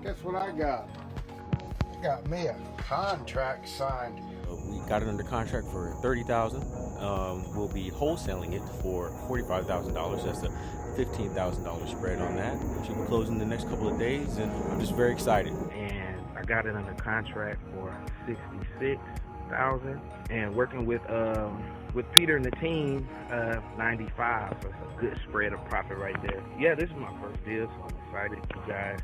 Guess what I got? I got me a contract signed. We got it under contract for $30,000. We'll be wholesaling it for $45,000. That's a $15,000 spread on that. It should be closing the next couple of days, and I'm just very excited. And I got it under contract for $66,000. And working with Peter and the team, 95. So it's a good spread of profit right there. Yeah, this is my first deal, so I'm excited. You guys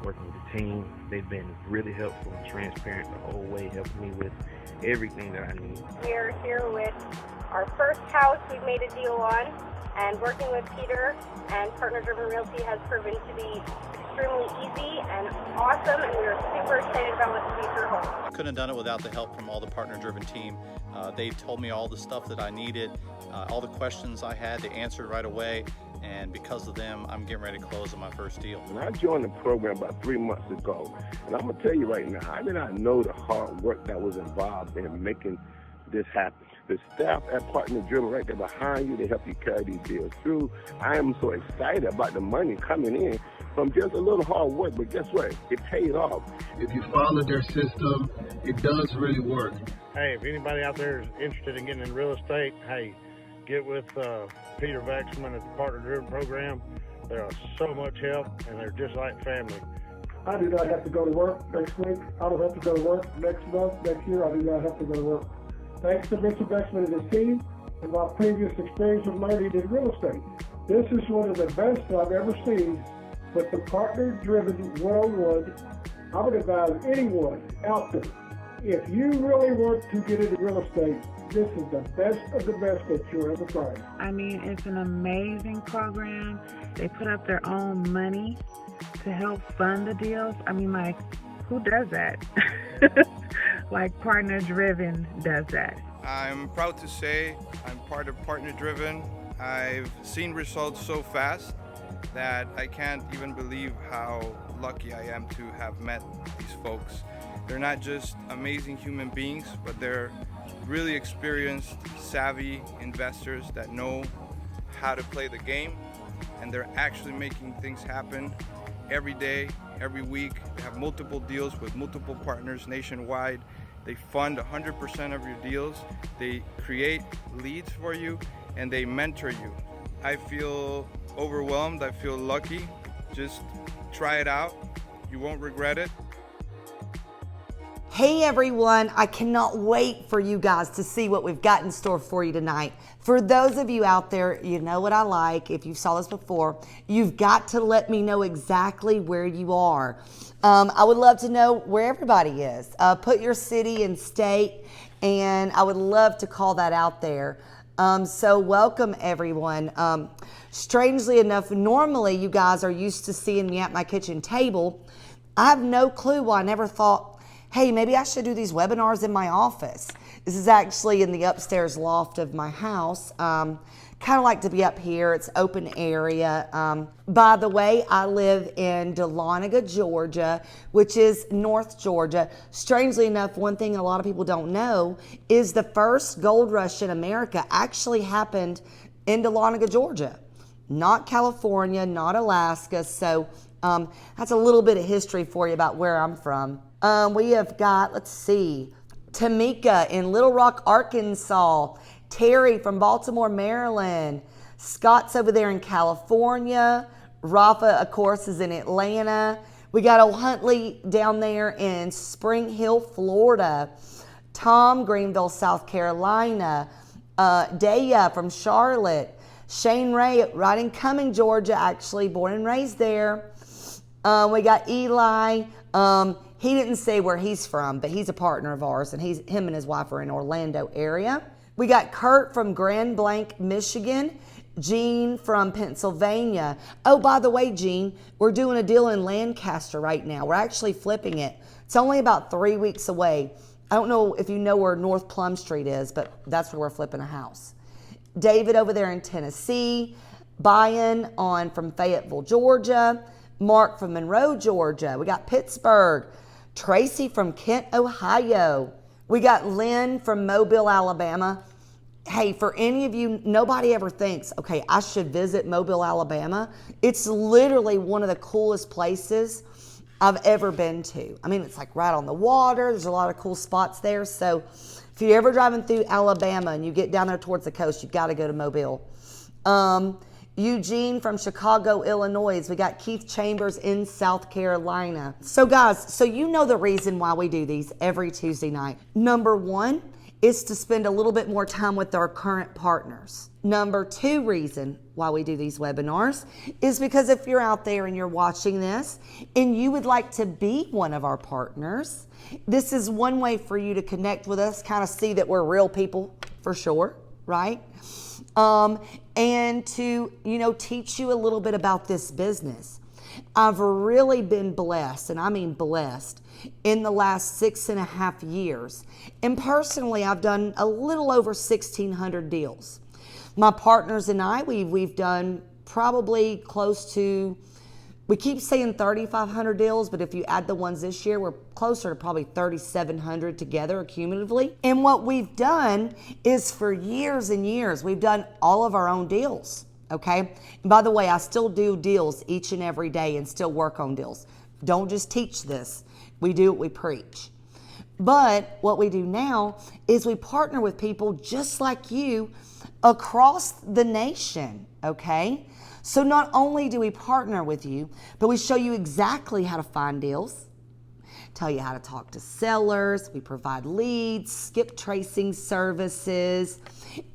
working with the team, they've been really helpful and transparent the whole way, helping me with everything that I need. We're here with our first house we've made a deal on, and working with Peter and Partner Driven Realty has proven to be extremely easy and awesome, and we're super excited about what the future holds. I couldn't have done it without the help from all the Partner Driven team. They told me all the stuff that I needed, all the questions I had, they answered right away. And because of them, I'm getting ready to close on my first deal. When I joined the program about 3 months ago, and I'm going to tell you right now, I did not know the hard work that was involved in making this happen. The staff at Partner Driven right there behind you, they help you carry these deals through. I am so excited about the money coming in from just a little hard work, but guess what? It paid off. If you follow their system, it does really work. Hey, if anybody out there is interested in getting in real estate, hey, get with Peter Vaxman at the Partner Driven program. They're so much help, and they're just like family. I do not have to go to work next week. I don't have to go to work next month, next year. I do not have to go to work. Thanks to Mr. Vaxman and his team and my previous experience of learning in real estate. This is one of the best I've ever seen. But the Partner Driven 101, I would advise anyone out there, if you really want to get into real estate, this is the best of the best that you'll ever find. I mean, it's an amazing program. They put up their own money to help fund the deals. I mean, like, who does that? Like, Partner Driven does that. I'm proud to say I'm part of Partner Driven. I've seen results so fast that I can't even believe how lucky I am to have met these folks. They're not just amazing human beings, but they're really experienced, savvy investors that know how to play the game, and they're actually making things happen every day, every week. They have multiple deals with multiple partners nationwide. They fund 100% of your deals. They create leads for you, and they mentor you. I feel overwhelmed. I feel lucky. Just try it out. You won't regret it. Hey everyone, I cannot wait for you guys to see what we've got in store for you tonight. For those of you out there, you know what I like. If you saw this before, you've got to let me know exactly where you are. I would love to know where everybody is. Put your city and state, and I would love to call that out there. So welcome everyone. Strangely enough, normally you guys are used to seeing me at my kitchen table. I have no clue why I never thought, hey, maybe I should do these webinars in my office. This is actually in the upstairs loft of my house. Kind of like to be up here. It's open area. By the way, I live in Dahlonega, Georgia, which is North Georgia. Strangely enough, one thing a lot of people don't know is the first gold rush in America actually happened in Dahlonega, Georgia. Not California, not Alaska. So that's a little bit of history for you about where I'm from. We have got, let's see, Tamika in Little Rock, Arkansas, Terry from Baltimore, Maryland, Scott's over there in California, Rafa, of course, is in Atlanta. We got old Huntley down there in Spring Hill, Florida, Tom, Greenville, South Carolina, Daya from Charlotte, Shane Ray right in Cumming, Georgia, actually born and raised there. We got Eli. He didn't say where he's from, but he's a partner of ours, and him and his wife are in Orlando area. We got Kurt from Grand Blanc, Michigan. Gene from Pennsylvania. Oh, by the way, Gene, we're doing a deal in Lancaster right now. We're actually flipping it. It's only about 3 weeks away. I don't know if you know where North Plum Street is, but that's where we're flipping a house. David over there in Tennessee. Brian on from Fayetteville, Georgia. Mark from Monroe, Georgia. We got Pittsburgh. Tracy from Kent, Ohio. We got Lynn from Mobile, Alabama. hey, for any of you, nobody ever thinks, okay, I should visit Mobile, Alabama. It's literally one of the coolest places I've ever been to. I mean, it's like right on the water. There's a lot of cool spots there. So if you're ever driving through Alabama and you get down there towards the coast, you've got to go to Mobile. Eugene from Chicago, Illinois. We got Keith Chambers in South Carolina. So guys, so you know the reason why we do these every Tuesday night. Number one is to spend a little bit more time with our current partners. Number two reason why we do these webinars is because if you're out there and you're watching this and you would like to be one of our partners, this is one way for you to connect with us, kind of see that we're real people for sure, right? And to, teach you a little bit about this business. I've really been blessed, and I mean blessed, in the last 6.5 years. And personally, I've done a little over 1,600 deals. My partners and I, we've done probably close to, we keep saying 3,500 deals, but if you add the ones this year, we're closer to probably 3,700 together cumulatively. And what we've done is for years and years, we've done all of our own deals, okay? And by the way, I still do deals each and every day and still work on deals. Don't just teach this. We do what we preach. But what we do now is we partner with people just like you across the nation, okay? So not only do we partner with you, but we show you exactly how to find deals, tell you how to talk to sellers, we provide leads, skip tracing services,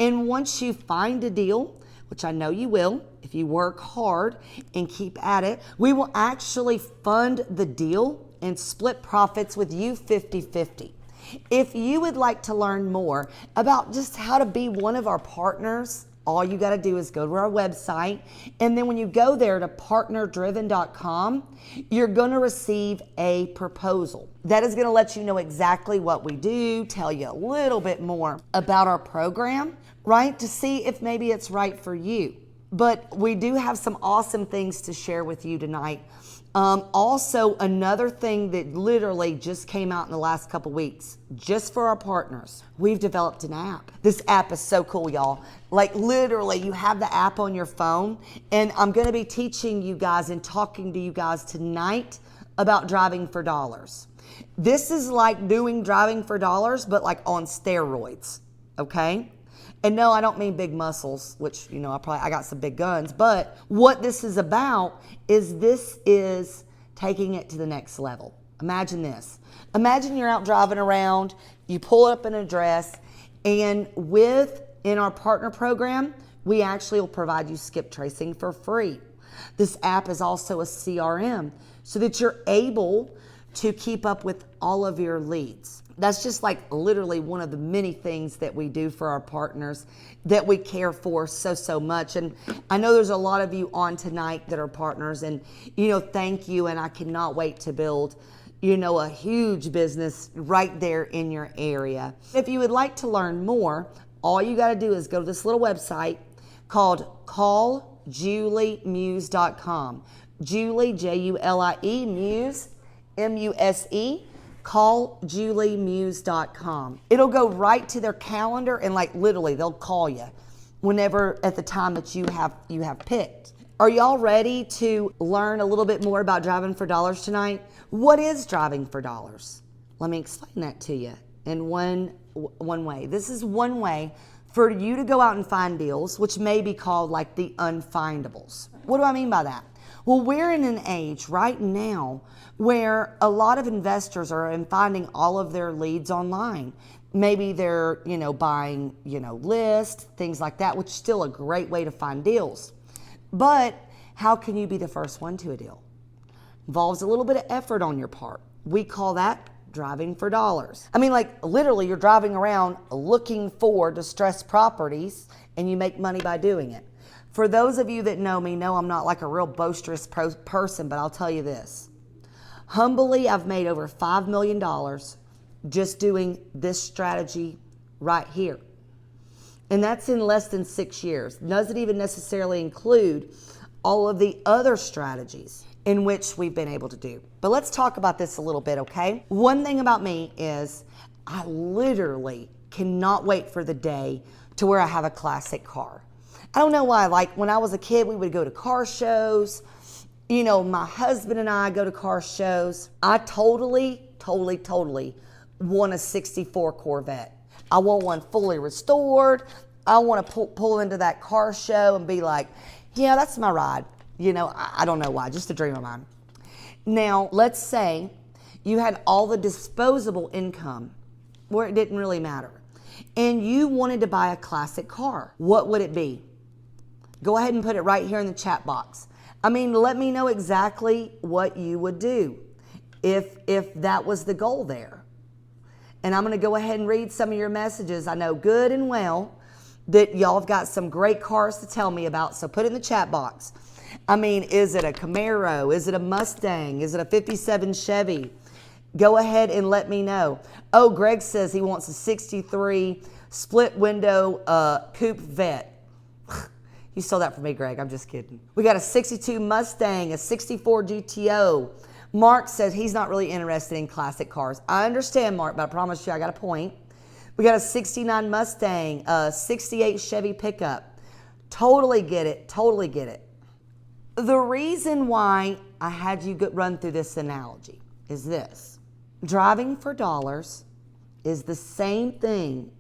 and once you find a deal, which I know you will if you work hard and keep at it, we will actually fund the deal and split profits with you 50-50. If you would like to learn more about just how to be one of our partners, all you got to do is go to our website, and then when you go there to partnerdriven.com, you're going to receive a proposal. That is going to let you know exactly what we do, tell you a little bit more about our program, right, to see if maybe it's right for you. But we do have some awesome things to share with you tonight. Also, another thing that literally just came out in the last couple weeks, just for our partners, we've developed an app. This app is so cool, y'all. Like literally, you have the app on your phone, and I'm going to be teaching you guys and talking to you guys tonight about driving for dollars. This is like doing driving for dollars, but like on steroids, okay? And no, I don't mean big muscles, which, I got some big guns, but what this is about is this is taking it to the next level. Imagine this. Imagine you're out driving around, you pull up an address, and in our partner program, we actually will provide you skip tracing for free. This app is also a CRM so that you're able to keep up with all of your leads. That's just like literally one of the many things that we do for our partners that we care for so much. And I know there's a lot of you on tonight that are partners, and thank you, and I cannot wait to build a huge business right there in your area. If you would like to learn more, all you got to do is go to this little website called calljuliemuse.com. Julie, Julie, Muse, M-U-S-E, calljuliemuse.com. It'll go right to their calendar, and like literally they'll call you whenever at the time that you have picked. Are y'all ready to learn a little bit more about driving for dollars tonight? What is driving for dollars? Let me explain that to you in one way. This is one way for you to go out and find deals, which may be called like the unfindables. What do I mean by that? Well, we're in an age right now where a lot of investors are finding all of their leads online. Maybe they're, buying, lists, things like that, which is still a great way to find deals. But how can you be the first one to a deal? Involves a little bit of effort on your part. We call that driving for dollars. I mean, like literally you're driving around looking for distressed properties, and you make money by doing it. For those of you that know me, know I'm not like a real boisterous person, but I'll tell you this. Humbly, I've made over $5 million just doing this strategy right here. And that's in less than 6 years. Doesn't even necessarily include all of the other strategies in which we've been able to do. But let's talk about this a little bit, okay? One thing about me is I literally cannot wait for the day to where I have a classic car. I don't know why. Like when I was a kid, we would go to car shows. You know, my husband and I go to car shows. I totally want a 64 Corvette. I want one fully restored. I want to pull into that car show and be like, yeah, that's my ride. You know, I don't know why, just a dream of mine. Now, let's say you had all the disposable income where it didn't really matter, and you wanted to buy a classic car. What would it be? Go ahead and put it right here in the chat box. I mean, let me know exactly what you would do if that was the goal there. And I'm going to go ahead and read some of your messages. I know good and well that y'all have got some great cars to tell me about, so put it in the chat box. I mean, is it a Camaro? Is it a Mustang? Is it a 57 Chevy? Go ahead and let me know. Oh, Greg says he wants a 63 split window coupe Vet. You stole that from me, Greg. I'm just kidding. We got a 62 Mustang, a 64 GTO. Mark says he's not really interested in classic cars. I understand, Mark, but I promise you I got a point. We got a 69 Mustang, a 68 Chevy pickup. Totally get it. Totally get it. The reason why I had you run through this analogy is this. Driving for dollars is the same thing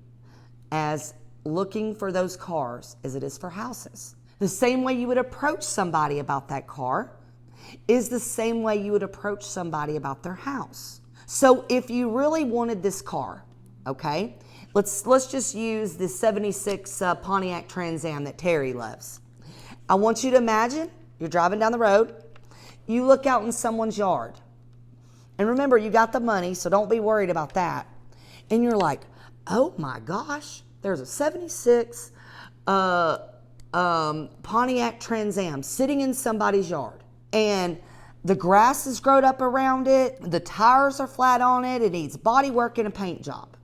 as looking for those cars as it is for houses. The same way you would approach somebody about that car is the same way you would approach somebody about their house. So if you really wanted this car, okay, let's just use the 76 Pontiac Trans Am that Terry loves. I want you to imagine you're driving down the road, you look out in someone's yard, and remember, you got the money, so don't be worried about that. And you're like, oh my gosh, there's a 76 Pontiac Trans Am sitting in somebody's yard. And the grass is grown up around it, the tires are flat on it, it needs body work and a paint job.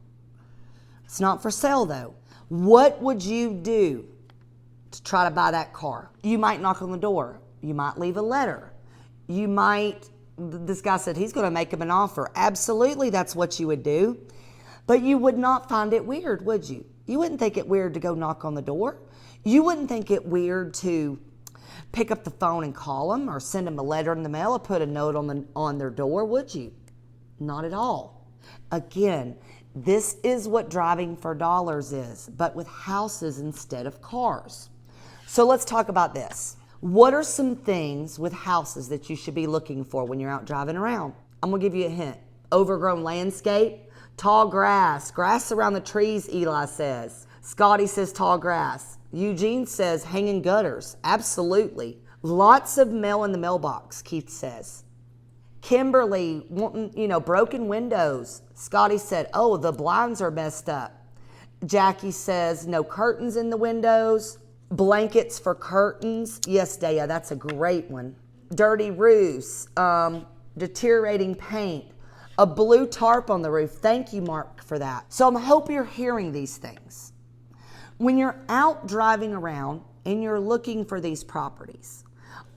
It's not for sale though. What would you do to try to buy that car? You might knock on the door. You might leave a letter. You might, this guy said he's going to make him an offer. Absolutely, that's what you would do. But you would not find it weird, would you? You wouldn't think it weird to go knock on the door. You wouldn't think it weird to pick up the phone and call them or send them a letter in the mail or put a note on their door, would you? Not at all. Again, this is what driving for dollars is, but with houses instead of cars. So let's talk about this. What are some things with houses that you should be looking for when you're out driving around? I'm going to give you a hint. Overgrown landscape, tall grass, grass around the trees, Eli says. Scotty says tall grass. Eugene says hanging gutters. Absolutely. Lots of mail in the mailbox, Keith says. Kimberly, broken windows. Scotty said, oh, the blinds are messed up. Jackie says no curtains in the windows. Blankets for curtains. Yes, Daya, that's a great one. Dirty roofs, deteriorating paint, a blue tarp on the roof. Thank you, Mark, for that. So I hope you're hearing these things. When you're out driving around and you're looking for these properties,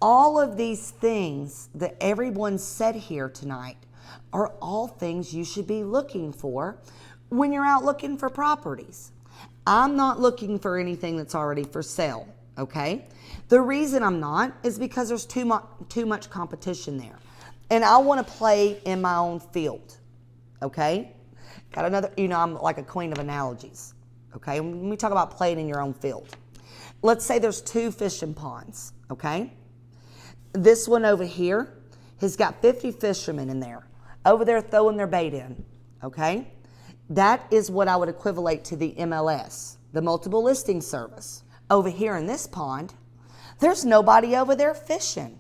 all of these things that everyone said here tonight are all things you should be looking for when you're out looking for properties. I'm not looking for anything that's already for sale, okay? The reason I'm not is because there's too much competition there. And I want to play in my own field, okay? Got another, I'm like a queen of analogies, okay? When we talk about playing in your own field. Let's say there's 2 fishing ponds, okay? This one over here has got 50 fishermen in there, over there throwing their bait in, okay? That is what I would equivalent to the MLS, the multiple listing service. Over here in this pond, there's nobody over there fishing.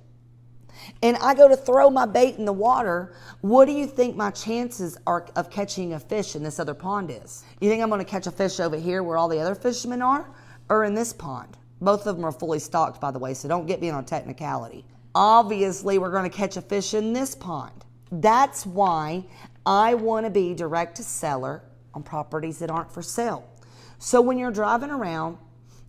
And I go to throw my bait in the water. What do you think my chances are of catching a fish in this other pond is? You think I'm going to catch a fish over here where all the other fishermen are, or in this pond? Both of them are fully stocked, by the way, so don't get me on a technicality. Obviously, we're going to catch a fish in this pond. That's why I want to be direct to seller on properties that aren't for sale. So when you're driving around,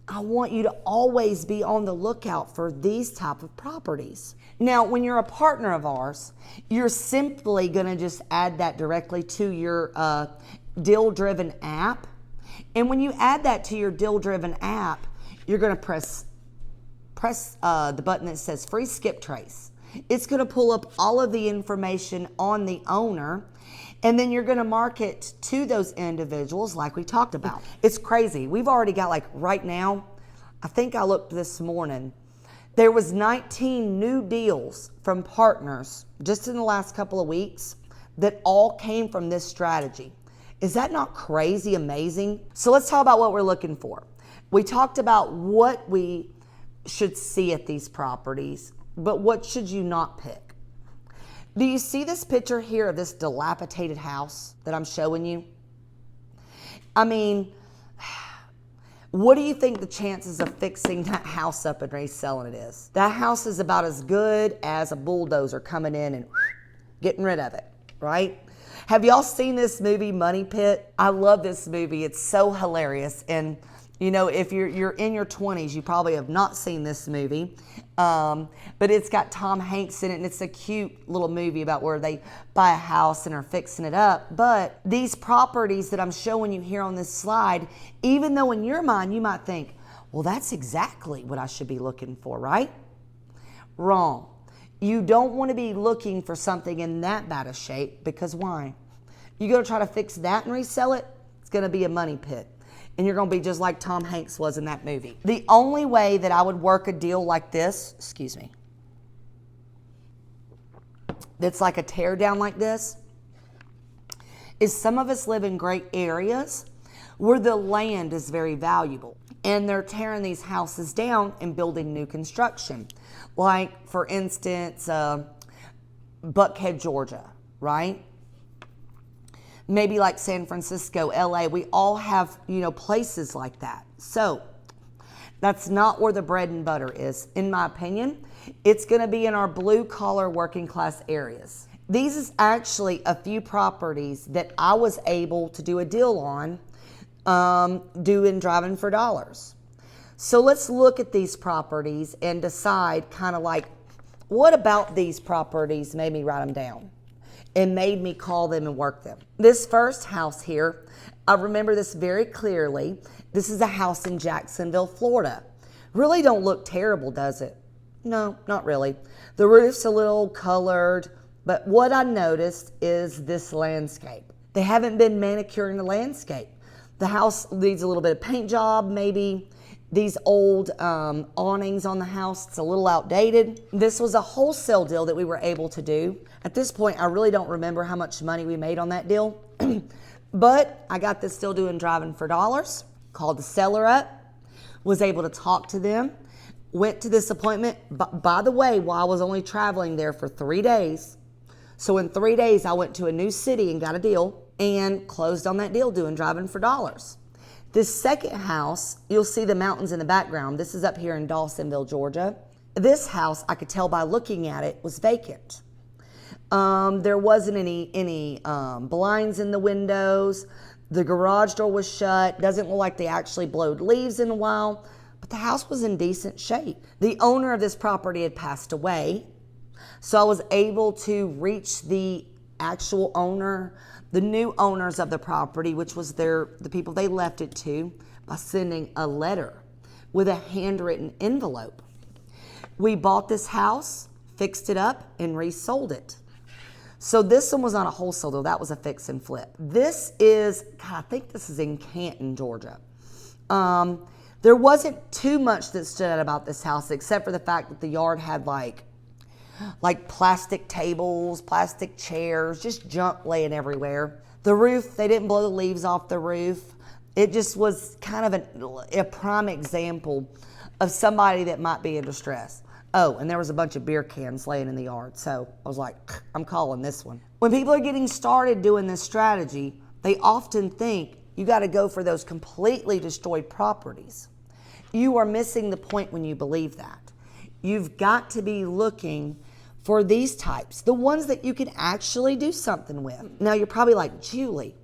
I want you to always be on the lookout for these type of properties. Now, when you're a partner of ours, you're simply going to just add that directly to your deal-driven app, And when you add that to your Deal Driven app, you're going to press the button that says free skip trace. It's going to pull up all of the information on the owner, and then you're going to market to those individuals like we talked about. It's crazy. We've already got, like, right now, I think I looked this morning, there was 19 new deals from partners just in the last couple of weeks that all came from this strategy. Is that not crazy amazing? So let's talk about what we're looking for. We talked about what we should see at these properties, but what should you not pick? Do you see this picture here of this dilapidated house that I'm showing you? I mean, what do you think the chances of fixing that house up and reselling it is? That house is about as good as a bulldozer coming in and getting rid of it, right? Have y'all seen this movie, Money Pit? I love this movie. It's so hilarious. And, you know, if you're in your 20s, you probably have not seen this movie. But it's got Tom Hanks in it, and it's a cute little movie about where they buy a house and are fixing it up. But these properties that I'm showing you here on this slide, even though in your mind you might think, well, that's exactly what I should be looking for, right? Wrong. You don't want to be looking for something in that bad a shape, because why? You go to try to fix that and resell it, it's going to be a money pit. And you're going to be just like Tom Hanks was in that movie. The only way that I would work a deal like this, that's like a tear down like this, is some of us live in great areas where the land is very valuable. And they're tearing these houses down and building new construction. Like, for instance, Buckhead, Georgia, right? Maybe like San Francisco, LA. We all have, you know, places like that. So that's not where the bread and butter is. In my opinion, it's going to be in our blue collar working class areas. These is actually a few properties that I was able to do a deal on, doing Driving for Dollars. So let's look at these properties and decide kind of like, what about these properties made me write them down and made me call them and work them. This first house here, I remember this very clearly. This is a house in Jacksonville, Florida. Really don't look terrible, does it? No, not really. The roof's a little colored, but what I noticed is this landscape. They haven't been manicuring the landscape. The house needs a little bit of paint job, maybe. These old awnings on the house, it's a little outdated. This was a wholesale deal that we were able to do. At this point, I really don't remember how much money we made on that deal. But I got this deal doing Driving for Dollars, called the seller up, was able to talk to them, went to this appointment. By the way, while I was only traveling there for 3 days, so in 3 days, I went to a new city and got a deal and closed on that deal doing Driving for Dollars. This second house, you'll see the mountains in the background. This is up here in Dawsonville, Georgia. This house, I could tell by looking at it, was vacant. There wasn't any blinds in the windows. The garage door was shut. Doesn't look like they actually blowed leaves in a while, but the house was in decent shape. The owner of this property had passed away, so I was able to reach the actual owner, the new owners of the property, which was the people they left it to, by sending a letter with a handwritten envelope. We bought this house, fixed it up, and resold it. So this one was not a wholesale deal. That was a fix and flip. This is, God, I think this is in Canton, Georgia. There wasn't too much that stood out about this house, except for the fact that the yard had like plastic tables, plastic chairs, just junk laying everywhere. The roof, they didn't blow the leaves off the roof. It just was kind of a prime example of somebody that might be in distress. Oh, and there was a bunch of beer cans laying in the yard. So I was like, I'm calling this one. When people are getting started doing this strategy, they often think you got to go for those completely destroyed properties. You are missing the point when you believe that. You've got to be looking for these types, the ones that you can actually do something with. Now you're probably like, Julie,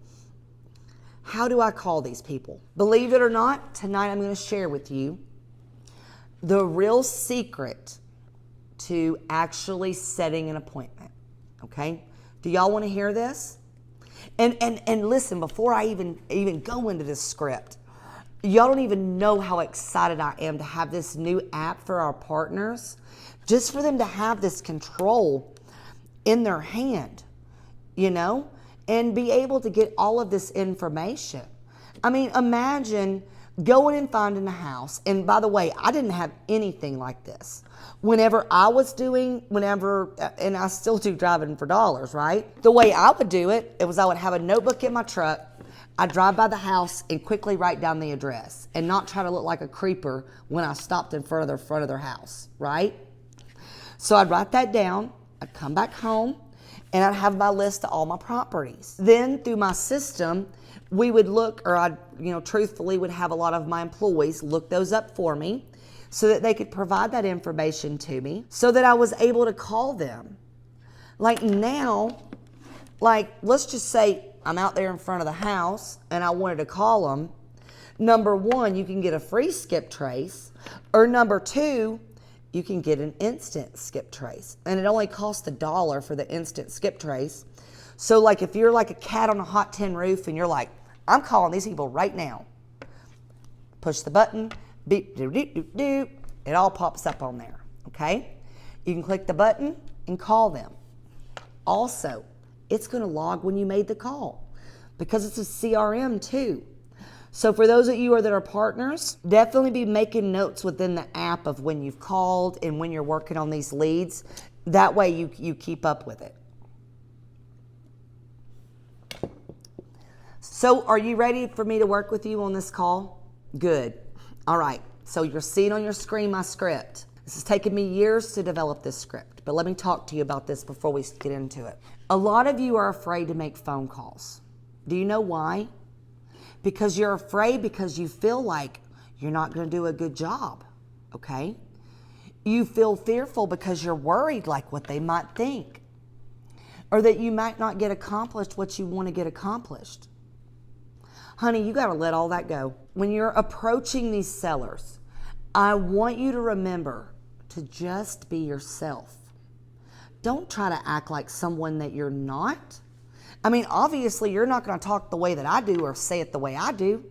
how do I call these people? Believe it or not, tonight I'm going to share with you the real secret to actually setting an appointment. Okay? Do y'all want to hear this? And listen, before I even go into this script, Y'all don't even know how excited I am to have this new app for our partners, just for them to have this control in their hand, you know, and be able to get all of this information. I mean, imagine going and finding a house. And by the way, I didn't have anything like this. And I still do driving for dollars, right? The way I would do it, I would have a notebook in my truck. I'd drive by the house and quickly write down the address and not try to look like a creeper when I stopped in front of their house, right? So I'd write that down. I'd come back home and I'd have my list of all my properties. Then through my system, we would look, or I, truthfully would have a lot of my employees look those up for me so that they could provide that information to me so that I was able to call them. Like now, let's just say I'm out there in front of the house and I wanted to call them. Number one, you can get a free skip trace, or number two, you can get an instant skip trace. And it only costs $1 for the instant skip trace. So if you're like a cat on a hot tin roof and you're like, I'm calling these people right now. Push the button, beep, doop, doop, doop, doop. It all pops up on there, okay? You can click the button and call them. Also, it's gonna log when you made the call because it's a CRM too. So for those of you that are partners, definitely be making notes within the app of when you've called and when you're working on these leads. That way you keep up with it. So are you ready for me to work with you on this call? Good. All right. So you're seeing on your screen my script. This has taken me years to develop this script, but let me talk to you about this before we get into it. A lot of you are afraid to make phone calls. Do you know why? Because you're afraid because you feel like you're not going to do a good job, okay? You feel fearful because you're worried like what they might think, or that you might not get accomplished what you want to get accomplished. Honey, you got to let all that go. When you're approaching these sellers, I want you to remember to just be yourself. Don't try to act like someone that you're not. I mean, obviously, you're not going to talk the way that I do or say it the way I do.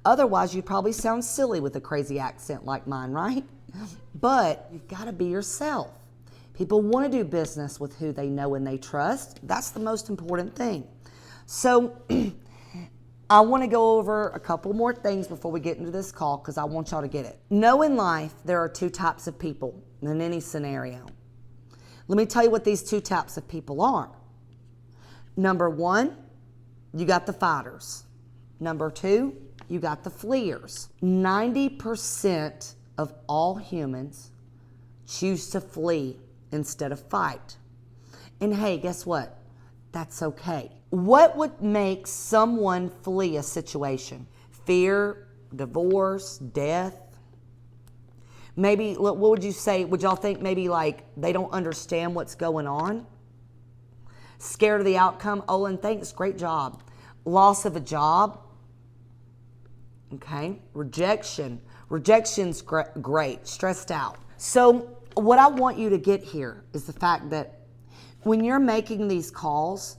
Otherwise, you probably sound silly with a crazy accent like mine, right? But you've got to be yourself. People want to do business with who they know and they trust. That's the most important thing. So I want to go over a couple more things before we get into this call because I want y'all to get it. Know in life there are two types of people in any scenario. Let me tell you what these two types of people are. Number one, you got the fighters. Number two, you got the fleers. 90% of all humans choose to flee instead of fight. And hey, guess what? That's okay. What would make someone flee a situation? Fear, divorce, death? Maybe, what would you say? Would y'all think maybe they don't understand what's going on? Scared of the outcome? Olin, thanks, great job. Loss of a job? Okay. Rejection. Rejection's great. Stressed out. So what I want you to get here is the fact that when you're making these calls,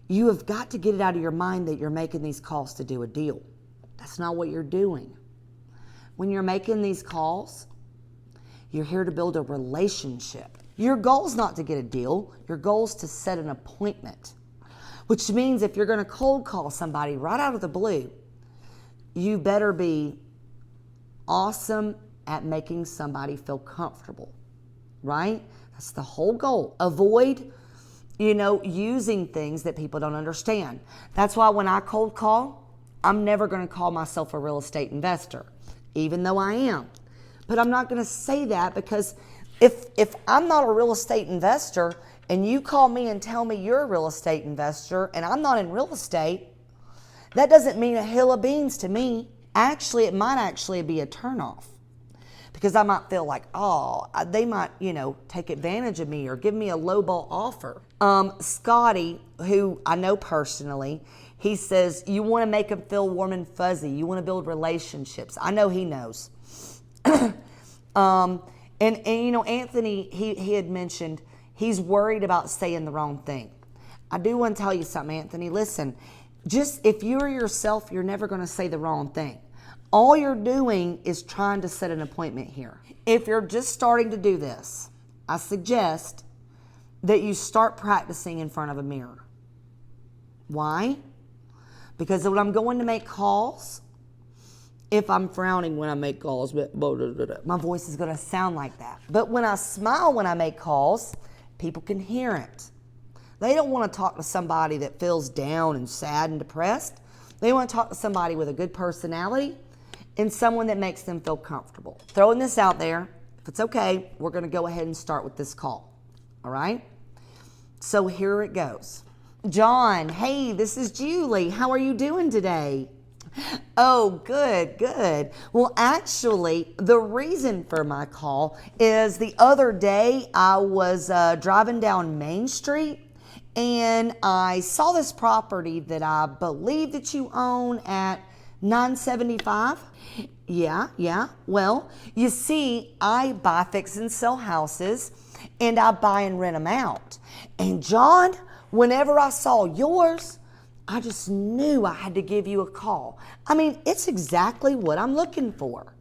you have got to get it out of your mind that you're making these calls to do a deal. That's not what you're doing. When you're making these calls, you're here to build a relationship. Your goal is not to get a deal. Your goal is to set an appointment, which means if you're going to cold call somebody right out of the blue, you better be awesome at making somebody feel comfortable, right? That's the whole goal. Avoid, using things that people don't understand. That's why when I cold call, I'm never going to call myself a real estate investor, even though I am. But I'm not going to say that because if I'm not a real estate investor and you call me and tell me you're a real estate investor and I'm not in real estate, that doesn't mean a hill of beans to me. Actually, it might actually be a turnoff because I might feel like, they might, take advantage of me or give me a lowball offer. Scotty, who I know personally, he says, you want to make them feel warm and fuzzy. You want to build relationships. I know he knows. Anthony, he had mentioned he's worried about saying the wrong thing. I do want to tell you something, Anthony. Listen, just if you're yourself, you're never going to say the wrong thing. All you're doing is trying to set an appointment here. If you're just starting to do this, I suggest that you start practicing in front of a mirror. Why? Because when I'm going to make calls, if I'm frowning when I make calls, my voice is going to sound like that. But when I smile when I make calls, people can hear it. They don't want to talk to somebody that feels down and sad and depressed. They want to talk to somebody with a good personality and someone that makes them feel comfortable. Throwing this out there, if it's okay, we're going to go ahead and start with this call. All right? So here it goes. John, hey, this is Julie. How are you doing today? Oh, good, good. Well, actually, the reason for my call is the other day I was driving down Main Street and I saw this property that I believe that you own at 975. Yeah. Well, you see, I buy, fix, and sell houses, and I buy and rent them out. And John, whenever I saw yours, I just knew I had to give you a call. I mean, it's exactly what I'm looking for.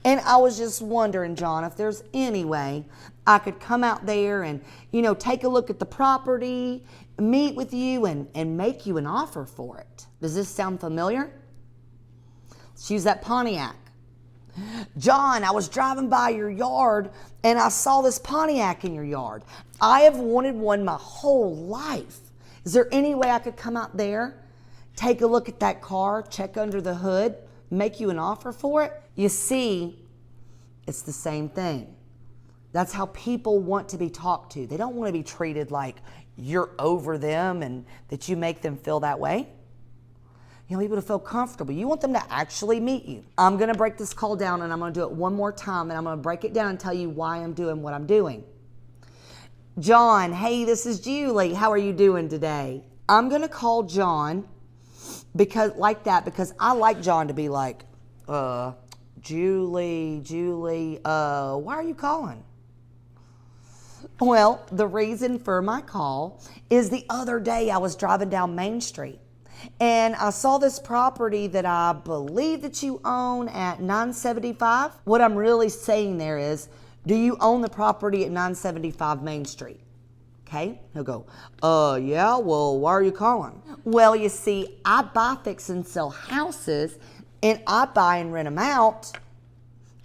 And I was just wondering, John, if there's any way I could come out there and, take a look at the property, meet with you, and make you an offer for it. Does this sound familiar? Let's use that Pontiac. John, I was driving by your yard and I saw this Pontiac in your yard. I have wanted one my whole life. Is there any way I could come out there, take a look at that car, check under the hood, make you an offer for it? You see, it's the same thing. That's how people want to be talked to. They don't want to be treated like you're over them and that you make them feel that way. You want people to feel comfortable. You want them to actually meet you. I'm going to break this call down and I'm going to do it one more time and I'm going to break it down and tell you why I'm doing what I'm doing. John, hey, this is Julie. How are you doing today? I'm going to call John because I like John to be like, Julie, why are you calling? Well, the reason for my call is the other day I was driving down Main Street and I saw this property that I believe that you own at 975. What I'm really saying there is, do you own the property at 975 Main Street? Okay, he'll go, yeah, well, why are you calling? Well, you see, I buy, fix, and sell houses, and I buy and rent them out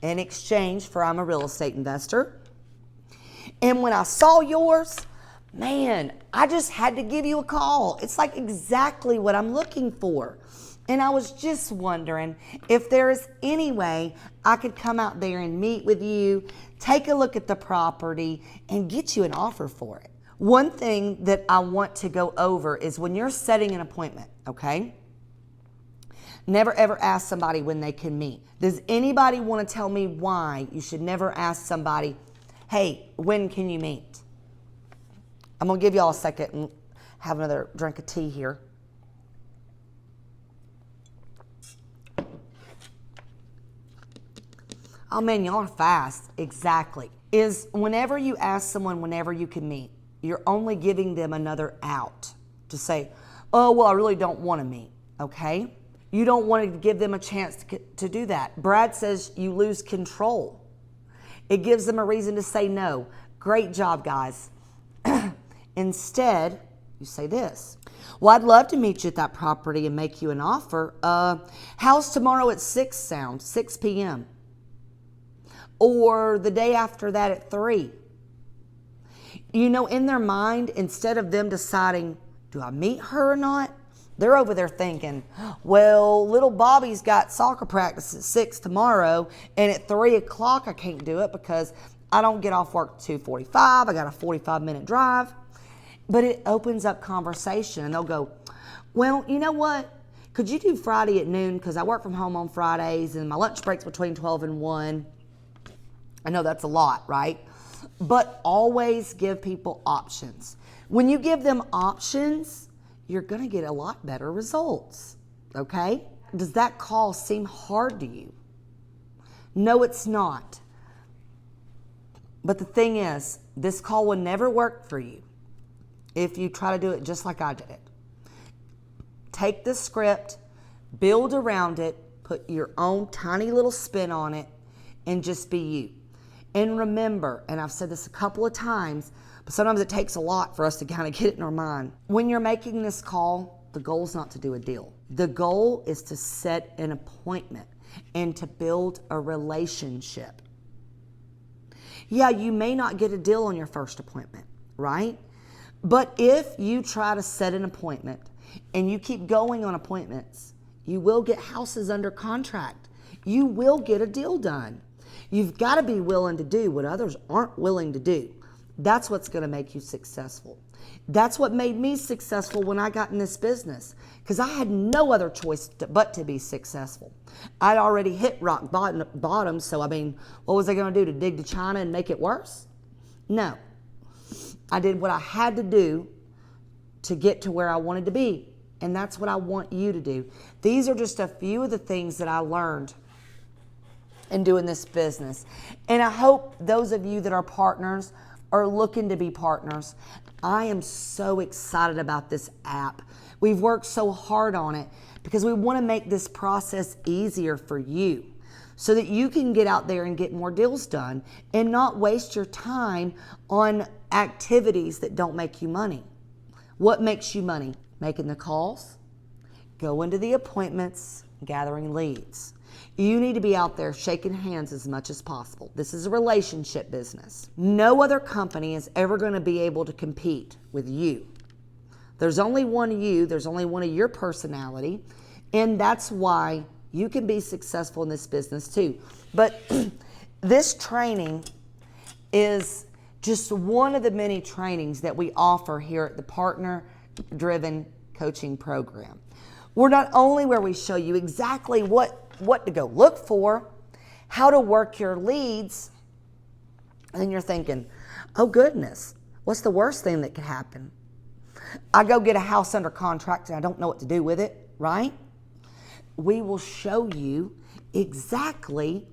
in exchange for I'm a real estate investor. And when I saw yours, man, I just had to give you a call. It's like exactly what I'm looking for. And I was just wondering if there is any way I could come out there and meet with you, take a look at the property, and get you an offer for it. One thing that I want to go over is when you're setting an appointment, okay? Never ever ask somebody when they can meet. Does anybody want to tell me why you should never ask somebody, hey, when can you meet? I'm going to give y'all a second and have another drink of tea here. Oh man, y'all are fast. Exactly. Is whenever you ask someone whenever you can meet, you're only giving them another out to say, oh, well, I really don't want to meet, okay? You don't want to give them a chance to do that. Brad says you lose control. It gives them a reason to say no. Great job, guys. Instead, you say this. Well, I'd love to meet you at that property and make you an offer. How's tomorrow at 6 p.m.? Or the day after that at 3? In their mind, instead of them deciding, do I meet her or not? They're over there thinking, well, little Bobby's got soccer practice at 6 tomorrow, and at 3 o'clock I can't do it because I don't get off work at 2:45. I got a 45-minute drive. But it opens up conversation, and they'll go, well, you know what? Could you do Friday at noon? Because I work from home on Fridays, and my lunch break's between 12 and 1. I know that's a lot, right? But always give people options. When you give them options, you're going to get a lot better results, okay? Does that call seem hard to you? No, it's not. But the thing is, this call will never work for you if you try to do it just like I did it. Take the script, build around it, put your own tiny little spin on it and just be you. And remember, and I've said this a couple of times, but sometimes it takes a lot for us to kind of get it in our mind. When you're making this call, the goal is not to do a deal. The goal is to set an appointment and to build a relationship. Yeah, you may not get a deal on your first appointment, right? But if you try to set an appointment and you keep going on appointments, you will get houses under contract. You will get a deal done. You've got to be willing to do what others aren't willing to do. That's what's going to make you successful. That's what made me successful when I got in this business, because I had no other choice but to be successful. I'd already hit rock bottom, so I mean, what was I going to do, to dig to China and make it worse? No. I did what I had to do to get to where I wanted to be, and that's what I want you to do. These are just a few of the things that I learned in doing this business. And I hope those of you that are partners are looking to be partners. I am so excited about this app. We've worked so hard on it because we want to make this process easier for you so that you can get out there and get more deals done and not waste your time on activities that don't make you money. What makes you money? Making the calls, going to the appointments, gathering leads. You need to be out there shaking hands as much as possible. This is a relationship business. No other company is ever going to be able to compete with you. There's only one you, there's only one of your personality, and that's why you can be successful in this business too. But this training is just one of the many trainings that we offer here at the Partner Driven Coaching Program. We're not only where we show you exactly what to go look for, how to work your leads, and then you're thinking, oh goodness, what's the worst thing that could happen? I go get a house under contract and I don't know what to do with it, right? We will show you exactly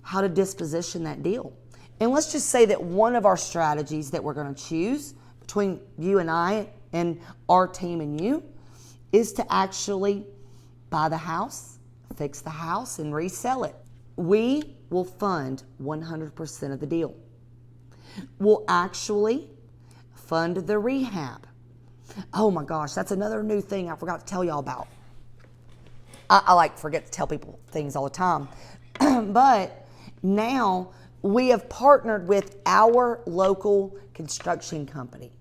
how to disposition that deal. And let's just say that one of our strategies that we're going to choose between you and I and our team and you is to actually buy the house, fix the house, and resell it. We will fund 100% of the deal. We'll actually fund the rehab. Oh my gosh, that's another new thing I forgot to tell y'all about. I forget to tell people things all the time. But now we have partnered with our local construction company.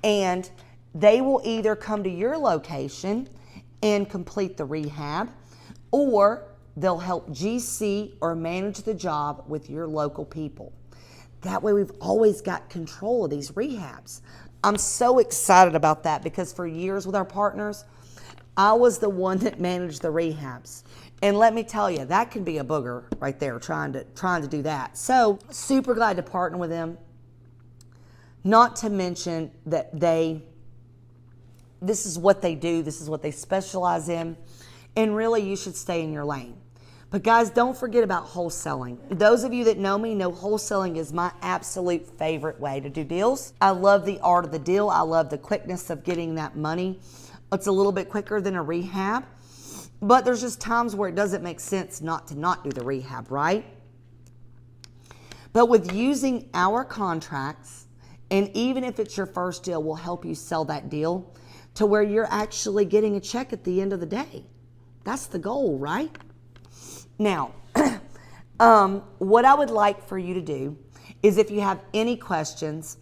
And they will either come to your location and complete the rehab, or they'll help GC or manage the job with your local people. That way we've always got control of these rehabs. I'm so excited about that because for years with our partners, I was the one that managed the rehabs. And let me tell you, that can be a booger right there trying to do that. So super glad to partner with them. Not to mention that this is what they do, this is what they specialize in, and really you should stay in your lane. But guys, don't forget about wholesaling. Those of you that know me know wholesaling is my absolute favorite way to do deals. I love the art of the deal. I love the quickness of getting that money. It's a little bit quicker than a rehab, but there's just times where it doesn't make sense not to not do the rehab, right? But with using our contracts, and even if it's your first deal, we'll help you sell that deal to where you're actually getting a check at the end of the day. That's the goal, right? Now, what I would like for you to do is if you have any questions,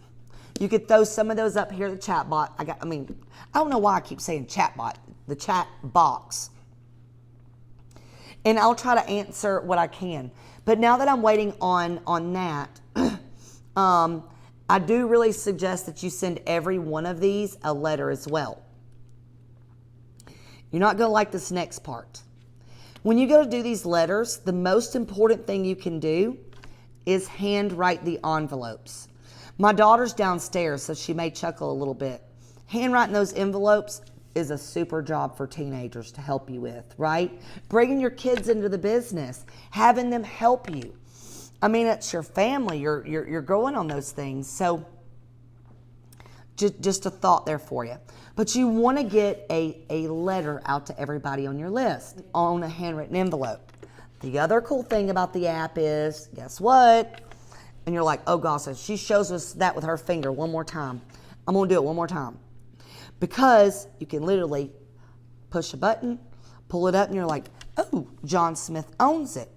you could throw some of those up here in the chat bot. I don't know why I keep saying chat bot, the chat box. And I'll try to answer what I can. But now that I'm waiting on that, I do really suggest that you send every one of these a letter as well. You're not going to like this next part. When you go to do these letters, the most important thing you can do is handwrite the envelopes. My daughter's downstairs, so she may chuckle a little bit. Handwriting those envelopes is a super job for teenagers to help you with, right? Bringing your kids into the business, having them help you. I mean, it's your family. You're going on those things. So Just a thought there for you. But you want to get a letter out to everybody on your list on a handwritten envelope. The other cool thing about the app is, guess what? And you're like, oh gosh, she shows us that with her finger one more time. I'm going to do it one more time. Because you can literally push a button, pull it up, and you're like, oh, John Smith owns it.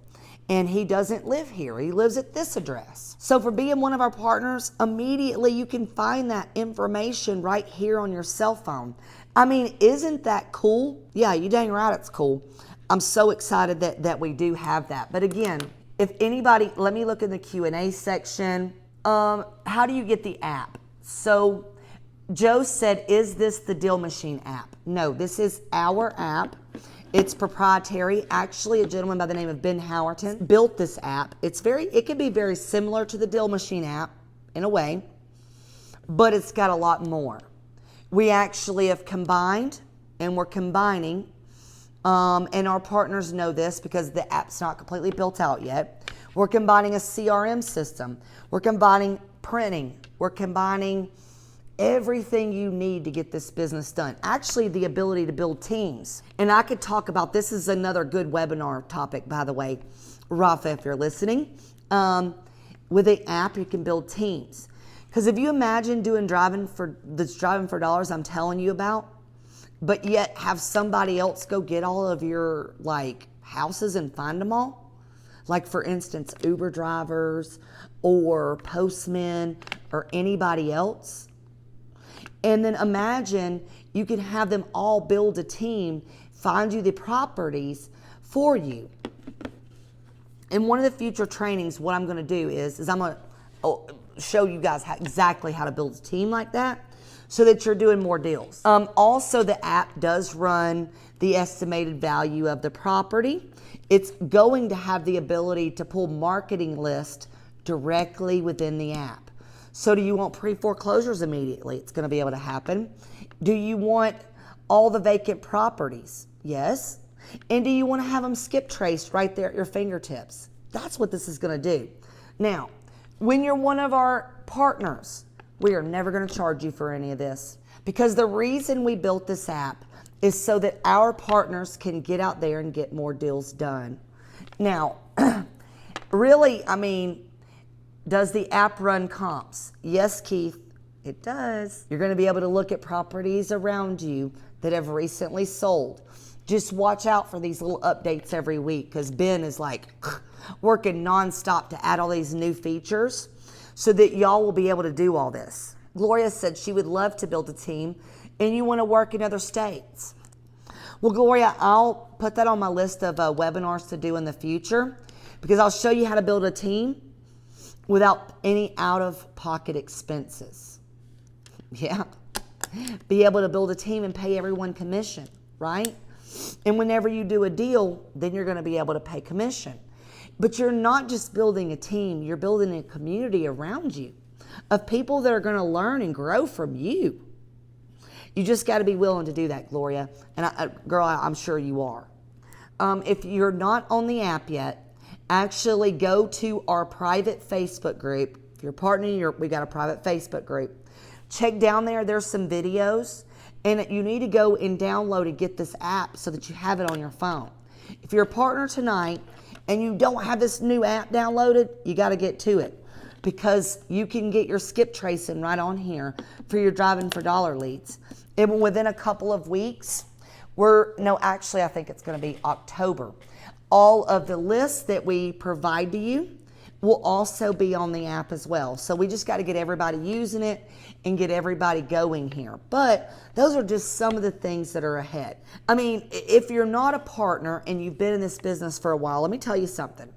And he doesn't live here. He lives at this address. So for being one of our partners, immediately you can find that information right here on your cell phone. I mean, isn't that cool? Yeah, you dang right it's cool. I'm so excited that we do have that. But again, if anybody, let me look in the Q&A section. How do you get the app? So Joe said, is this the Deal Machine app? No, this is our app. It's proprietary. Actually, a gentleman by the name of Ben Howerton built this app. It can be very similar to the Deal Machine app in a way, but it's got a lot more. We actually have combined, and we're combining, and our partners know this because the app's not completely built out yet. We're combining a CRM system. We're combining printing. We're combining everything you need to get this business done. Actually, the ability to build teams. And I could talk about, this is another good webinar topic, by the way, Rafa, if you're listening. With the app, you can build teams. Because if you imagine doing driving for dollars I'm telling you about, but yet have somebody else go get all of your houses and find them all. Like for instance, Uber drivers or postmen or anybody else. And then imagine you can have them all build a team, find you the properties for you. In one of the future trainings, what I'm going to do is I'm going to show you guys exactly how to build a team like that so that you're doing more deals. Also, the app does run the estimated value of the property. It's going to have the ability to pull marketing lists directly within the app. So do you want pre-foreclosures immediately? It's going to be able to happen. Do you want all the vacant properties? Yes. And do you want to have them skip traced right there at your fingertips? That's what this is going to do. Now, when you're one of our partners, we are never going to charge you for any of this. Because the reason we built this app is so that our partners can get out there and get more deals done. Now, really, I mean, does the app run comps? Yes, Keith, it does. You're going to be able to look at properties around you that have recently sold. Just watch out for these little updates every week because Ben is working nonstop to add all these new features so that y'all will be able to do all this. Gloria said she would love to build a team and you want to work in other states. Well, Gloria, I'll put that on my list of webinars to do in the future because I'll show you how to build a team without any out-of-pocket expenses. Yeah. Be able to build a team and pay everyone commission, right? And whenever you do a deal, then you're going to be able to pay commission. But you're not just building a team, you're building a community around you of people that are going to learn and grow from you. You just got to be willing to do that, Gloria. And girl, I'm sure you are. If you're not on the app yet, actually go to our private Facebook group. If you're partnering, we got a private Facebook group. Check down there, there's some videos, and you need to go and download and get this app so that you have it on your phone. If you're a partner tonight and you don't have this new app downloaded, you got to get to it because you can get your skip tracing right on here for your driving for dollar leads. And within a couple of weeks, actually I think it's going to be October. All of the lists that we provide to you will also be on the app as well. So we just got to get everybody using it and get everybody going here. But those are just some of the things that are ahead. I mean, if you're not a partner and you've been in this business for a while, let me tell you something.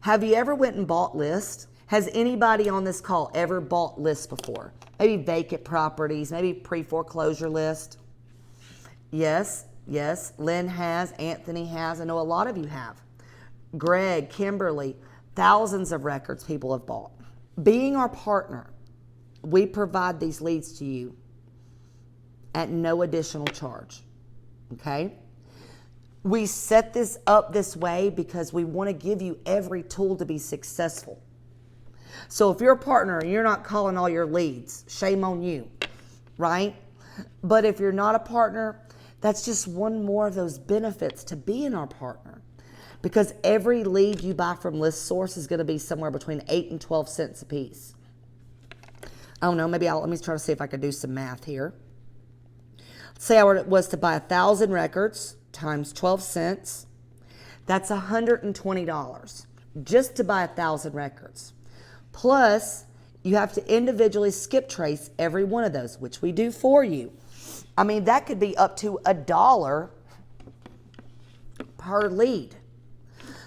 Have you ever went and bought lists? Has anybody on this call ever bought lists before? Maybe vacant properties, maybe pre-foreclosure list? Yes. Lynn has, Anthony has, I know a lot of you have. Greg, Kimberly, thousands of records people have bought. Being our partner, we provide these leads to you at no additional charge, okay? We set this up this way because we want to give you every tool to be successful. So if you're a partner and you're not calling all your leads, shame on you. right? But if you're not a partner, that's just one more of those benefits to being our partner. Because every lead you buy from List Source is going to be somewhere between 8 and 12 cents a piece. I don't know, let me try to see if I can do some math here. Say I was to buy 1,000 records times 12 cents. That's $120 just to buy 1,000 records. Plus, you have to individually skip trace every one of those, which we do for you. I mean, that could be up to $1 per lead.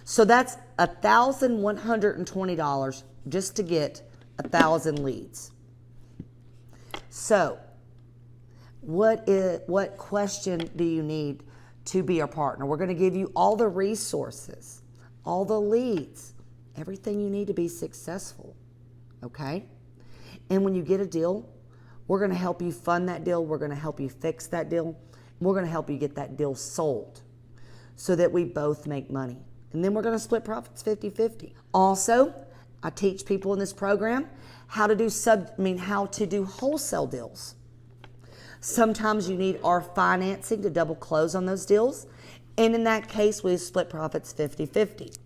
So that's $1,120 just to get 1,000 leads. So, what question do you need to be our partner? We're going to give you all the resources, all the leads, everything you need to be successful, okay? And when you get a deal, we're going to help you fund that deal. We're going to help you fix that deal. We're going to help you get that deal sold so that we both make money. And then we're going to split profits 50-50. Also, I teach people in this program how to do wholesale deals. Sometimes you need our financing to double close on those deals. And in that case, we split profits 50-50.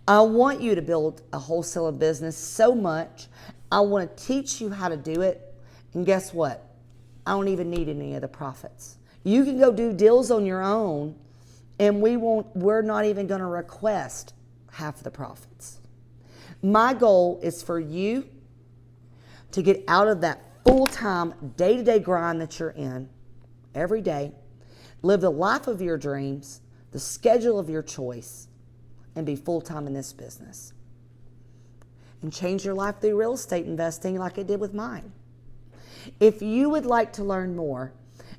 I want you to build a wholesale business so much. I want to teach you how to do it. And guess what? I don't even need any of the profits. You can go do deals on your own, and we're not even going to request half the profits. My goal is for you to get out of that full-time, day-to-day grind that you're in every day, live the life of your dreams, the schedule of your choice, and be full-time in this business. And change your life through real estate investing like it did with mine. If you would like to learn more,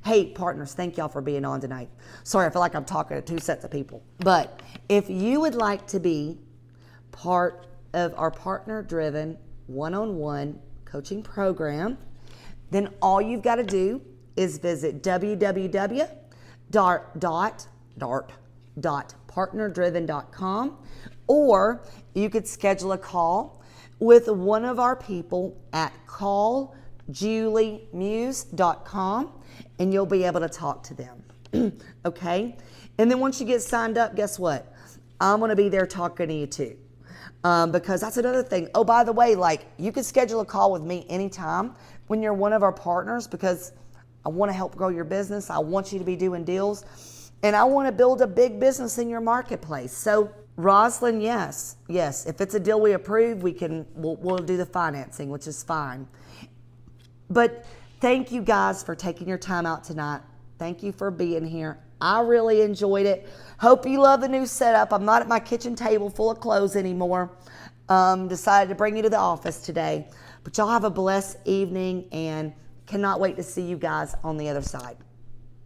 hey, partners, thank y'all for being on tonight. Sorry, I feel like I'm talking to two sets of people. But if you would like to be part of our partner-driven one-on-one coaching program, then all you've got to do is visit www.partnerdriven.com, or you could schedule a call with one of our people at calljuliemuse.com, and you'll be able to talk to them. Okay? And then once you get signed up, guess what? I'm going to be there talking to you too. Because that's another thing. Oh, by the way, you can schedule a call with me anytime when you're one of our partners, because I want to help grow your business. I want you to be doing deals, and I want to build a big business in your marketplace. So, Rosalind, yes. If it's a deal we approve, we'll do the financing, which is fine. But thank you guys for taking your time out tonight. Thank you for being here. I really enjoyed it. Hope you love the new setup. I'm not at my kitchen table full of clothes anymore. Decided to bring you to the office today. But y'all have a blessed evening, and cannot wait to see you guys on the other side.